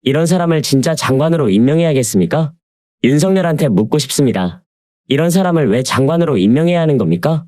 이런 사람을 진짜 장관으로 임명해야겠습니까? 윤석열한테 묻고 싶습니다. 이런 사람을 왜 장관으로 임명해야 하는 겁니까?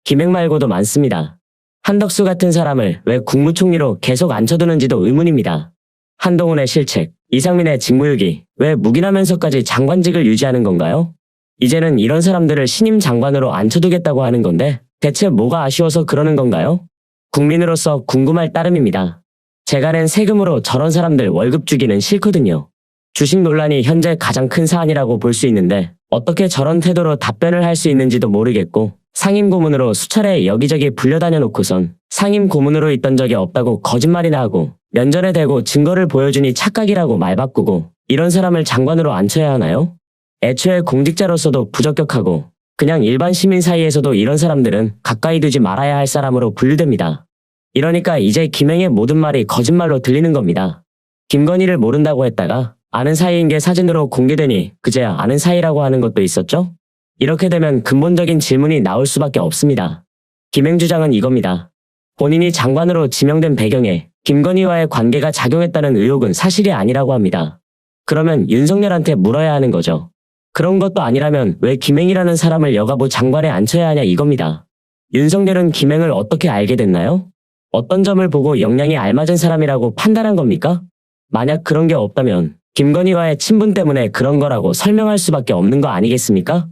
김행 말고도 많습니다. 한덕수 같은 사람을 왜 국무총리로 계속 앉혀두는지도 의문입니다. 한동훈의 실책, 이상민의 직무유기, 왜 묵인하면서까지 장관직을 유지하는 건가요? 이제는 이런 사람들을 신임 장관으로 앉혀두겠다고 하는 건데 대체 뭐가 아쉬워서 그러는 건가요? 국민으로서 궁금할 따름입니다. 제가 낸 세금으로 저런 사람들 월급 주기는 싫거든요. 주식 논란이 현재 가장 큰 사안이라고 볼 수 있는데 어떻게 저런 태도로 답변을 할 수 있는지도 모르겠고 상임 고문으로 수차례 여기저기 불려다녀 놓고선 상임 고문으로 있던 적이 없다고 거짓말이나 하고 면전에 대고 증거를 보여주니 착각이라고 말 바꾸고 이런 사람을 장관으로 앉혀야 하나요? 애초에 공직자로서도 부적격하고 그냥 일반 시민 사이에서도 이런 사람들은 가까이 두지 말아야 할 사람으로 분류됩니다. 이러니까 이제 김행의 모든 말이 거짓말로 들리는 겁니다. 김건희를 모른다고 했다가 아는 사이인 게 사진으로 공개되니 그제야 아는 사이라고 하는 것도 있었죠? 이렇게 되면 근본적인 질문이 나올 수밖에 없습니다. 김행 주장은 이겁니다. 본인이 장관으로 지명된 배경에 김건희와의 관계가 작용했다는 의혹은 사실이 아니라고 합니다. 그러면 윤석열한테 물어야 하는 거죠. 그런 것도 아니라면 왜 김행이라는 사람을 여가부 장관에 앉혀야 하냐 이겁니다. 윤석열은 김행을 어떻게 알게 됐나요? 어떤 점을 보고 역량이 알맞은 사람이라고 판단한 겁니까? 만약 그런 게 없다면 김건희와의 친분 때문에 그런 거라고 설명할 수밖에 없는 거 아니겠습니까?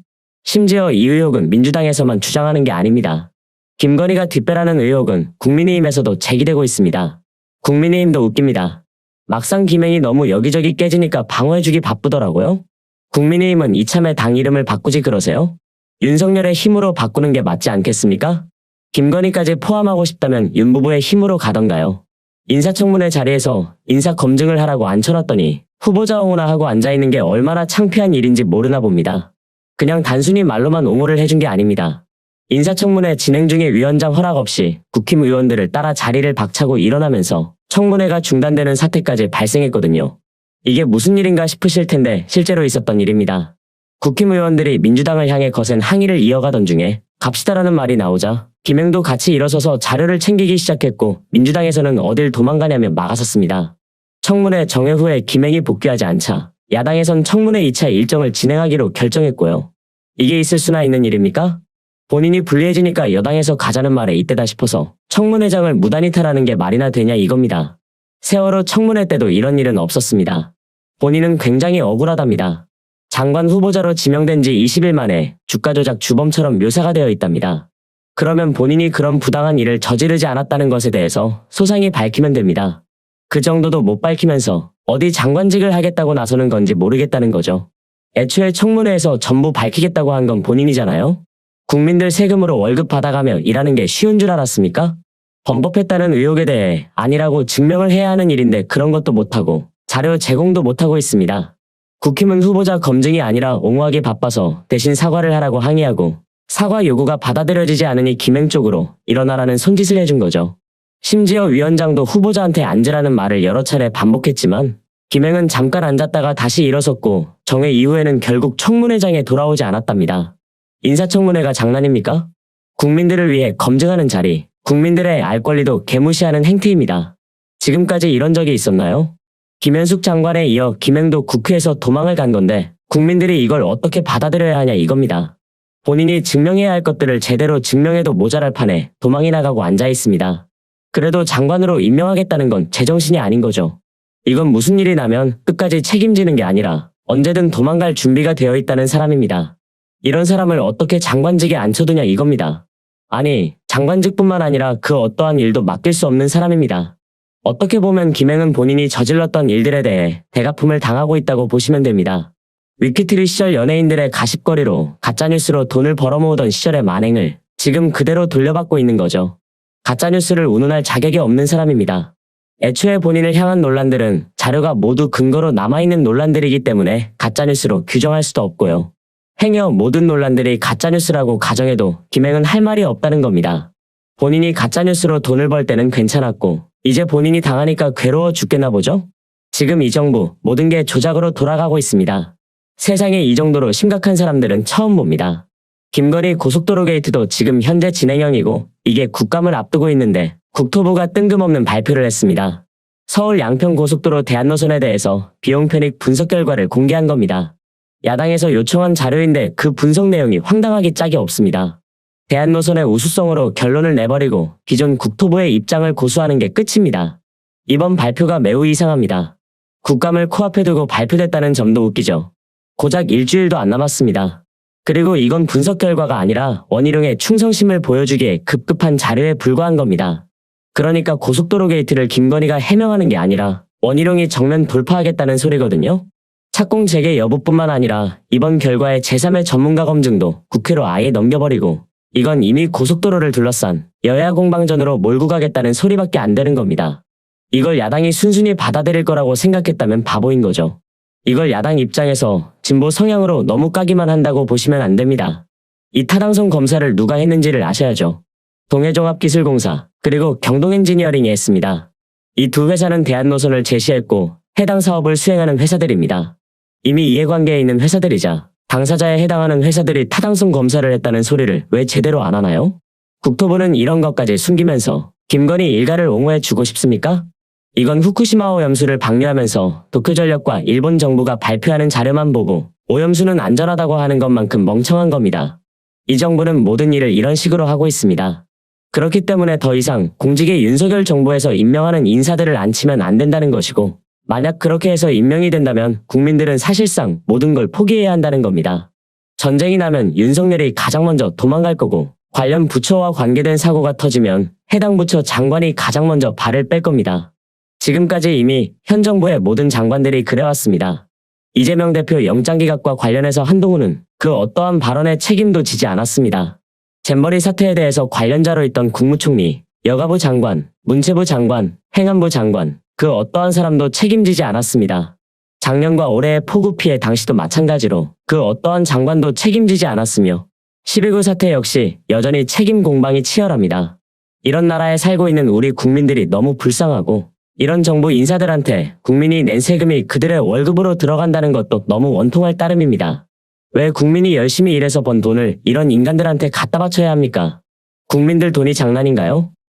심지어 이 의혹은 민주당에서만 주장하는 게 아닙니다. 김건희가 뒷배라는 의혹은 국민의힘에서도 제기되고 있습니다. 국민의힘도 웃깁니다. 막상 김행이 너무 여기저기 깨지니까 방어해주기 바쁘더라고요. 국민의힘은 이참에 당 이름을 바꾸지 그러세요? 윤석열의 힘으로 바꾸는 게 맞지 않겠습니까? 김건희까지 포함하고 싶다면 윤 부부의 힘으로 가던가요. 인사청문회 자리에서 인사검증을 하라고 앉혀놨더니 후보자 옹호나 하고 앉아있는 게 얼마나 창피한 일인지 모르나 봅니다. 그냥 단순히 말로만 옹호를 해준 게 아닙니다. 인사청문회 진행 중에 위원장 허락 없이 국힘 의원들을 따라 자리를 박차고 일어나면서 청문회가 중단되는 사태까지 발생했거든요. 이게 무슨 일인가 싶으실 텐데 실제로 있었던 일입니다. 국힘 의원들이 민주당을 향해 거센 항의를 이어가던 중에 갑시다라는 말이 나오자 김행도 같이 일어서서 자료를 챙기기 시작했고 민주당에서는 어딜 도망가냐며 막아섰습니다. 청문회 정회 후에 김행이 복귀하지 않자 야당에선 청문회 2차 일정을 진행하기로 결정했고요. 이게 있을 수나 있는 일입니까? 본인이 불리해지니까 여당에서 가자는 말에 이때다 싶어서 청문회장을 무단이탈하는 게 말이나 되냐 이겁니다. 세월호 청문회 때도 이런 일은 없었습니다. 본인은 굉장히 억울하답니다. 장관 후보자로 지명된 지 20일 만에 주가 조작 주범처럼 묘사가 되어 있답니다. 그러면 본인이 그런 부당한 일을 저지르지 않았다는 것에 대해서 소상히 밝히면 됩니다. 그 정도도 못 밝히면서 어디 장관직을 하겠다고 나서는 건지 모르겠다는 거죠. 애초에 청문회에서 전부 밝히겠다고 한 건 본인이잖아요. 국민들 세금으로 월급 받아가며 일하는 게 쉬운 줄 알았습니까? 범법했다는 의혹에 대해 아니라고 증명을 해야 하는 일인데 그런 것도 못하고 자료 제공도 못하고 있습니다. 국힘은 후보자 검증이 아니라 옹호하기 바빠서 대신 사과를 하라고 항의하고 사과 요구가 받아들여지지 않으니 김행 쪽으로 일어나라는 손짓을 해준 거죠. 심지어 위원장도 후보자한테 앉으라는 말을 여러 차례 반복했지만 김행은 잠깐 앉았다가 다시 일어섰고 정회 이후에는 결국 청문회장에 돌아오지 않았답니다. 인사청문회가 장난입니까? 국민들을 위해 검증하는 자리, 국민들의 알 권리도 개무시하는 행태입니다. 지금까지 이런 적이 있었나요? 김현숙 장관에 이어 김행도 국회에서 도망을 간 건데 국민들이 이걸 어떻게 받아들여야 하냐 이겁니다. 본인이 증명해야 할 것들을 제대로 증명해도 모자랄 판에 도망이 나가고 앉아 있습니다. 그래도 장관으로 임명하겠다는 건 제정신이 아닌 거죠. 이건 무슨 일이 나면 끝까지 책임지는 게 아니라 언제든 도망갈 준비가 되어 있다는 사람입니다. 이런 사람을 어떻게 장관직에 앉혀두냐 이겁니다. 아니, 장관직뿐만 아니라 그 어떠한 일도 맡길 수 없는 사람입니다. 어떻게 보면 김행은 본인이 저질렀던 일들에 대해 대갚음을 당하고 있다고 보시면 됩니다. 위키트리 시절 연예인들의 가십거리로 가짜뉴스로 돈을 벌어모으던 시절의 만행을 지금 그대로 돌려받고 있는 거죠. 가짜뉴스를 운운할 자격이 없는 사람입니다. 애초에 본인을 향한 논란들은 자료가 모두 근거로 남아있는 논란들이기 때문에 가짜뉴스로 규정할 수도 없고요. 행여 모든 논란들이 가짜뉴스라고 가정해도 김행은 할 말이 없다는 겁니다. 본인이 가짜뉴스로 돈을 벌 때는 괜찮았고 이제 본인이 당하니까 괴로워 죽겠나 보죠? 지금 이 정부 모든 게 조작으로 돌아가고 있습니다. 세상에 이 정도로 심각한 사람들은 처음 봅니다. 김건희 고속도로 게이트도 지금 현재 진행형이고 이게 국감을 앞두고 있는데 국토부가 뜬금없는 발표를 했습니다. 서울 양평고속도로 대안노선에 대해서 비용 편익 분석 결과를 공개한 겁니다. 야당에서 요청한 자료인데 그 분석 내용이 황당하게 짝이 없습니다. 대안노선의 우수성으로 결론을 내버리고 기존 국토부의 입장을 고수하는 게 끝입니다. 이번 발표가 매우 이상합니다. 국감을 코앞에 두고 발표됐다는 점도 웃기죠. 고작 일주일도 안 남았습니다. 그리고 이건 분석 결과가 아니라 원희룡의 충성심을 보여주기에 급급한 자료에 불과한 겁니다. 그러니까 고속도로 게이트를 김건희가 해명하는 게 아니라 원희룡이 정면 돌파하겠다는 소리거든요. 착공 재개 여부뿐만 아니라 이번 결과의 제3의 전문가 검증도 국회로 아예 넘겨버리고 이건 이미 고속도로를 둘러싼 여야 공방전으로 몰고 가겠다는 소리밖에 안 되는 겁니다. 이걸 야당이 순순히 받아들일 거라고 생각했다면 바보인 거죠. 이걸 야당 입장에서 진보 성향으로 너무 까기만 한다고 보시면 안 됩니다. 이 타당성 검사를 누가 했는지를 아셔야죠. 동해종합기술공사 그리고 경동엔지니어링이 했습니다. 이 두 회사는 대안노선을 제시했고 해당 사업을 수행하는 회사들입니다. 이미 이해관계에 있는 회사들이자 당사자에 해당하는 회사들이 타당성 검사를 했다는 소리를 왜 제대로 안 하나요? 국토부는 이런 것까지 숨기면서 김건희 일가를 옹호해 주고 싶습니까? 이건 후쿠시마 오염수를 방류하면서 도쿄전력과 일본 정부가 발표하는 자료만 보고 오염수는 안전하다고 하는 것만큼 멍청한 겁니다. 이 정부는 모든 일을 이런 식으로 하고 있습니다. 그렇기 때문에 더 이상 공직에 윤석열 정부에서 임명하는 인사들을 앉히면 안 된다는 것이고 만약 그렇게 해서 임명이 된다면 국민들은 사실상 모든 걸 포기해야 한다는 겁니다. 전쟁이 나면 윤석열이 가장 먼저 도망갈 거고 관련 부처와 관계된 사고가 터지면 해당 부처 장관이 가장 먼저 발을 뺄 겁니다. 지금까지 이미 현 정부의 모든 장관들이 그래왔습니다. 이재명 대표 영장기각과 관련해서 한동훈은 그 어떠한 발언에 책임도 지지 않았습니다. 잼버리 사태에 대해서 관련자로 있던 국무총리, 여가부 장관, 문체부 장관, 행안부 장관 그 어떠한 사람도 책임지지 않았습니다. 작년과 올해의 폭우 피해 당시도 마찬가지로 그 어떠한 장관도 책임지지 않았으며 12구 사태 역시 여전히 책임 공방이 치열합니다. 이런 나라에 살고 있는 우리 국민들이 너무 불쌍하고 이런 정부 인사들한테 국민이 낸 세금이 그들의 월급으로 들어간다는 것도 너무 원통할 따름입니다. 왜 국민이 열심히 일해서 번 돈을 이런 인간들한테 갖다 바쳐야 합니까? 국민들 돈이 장난인가요?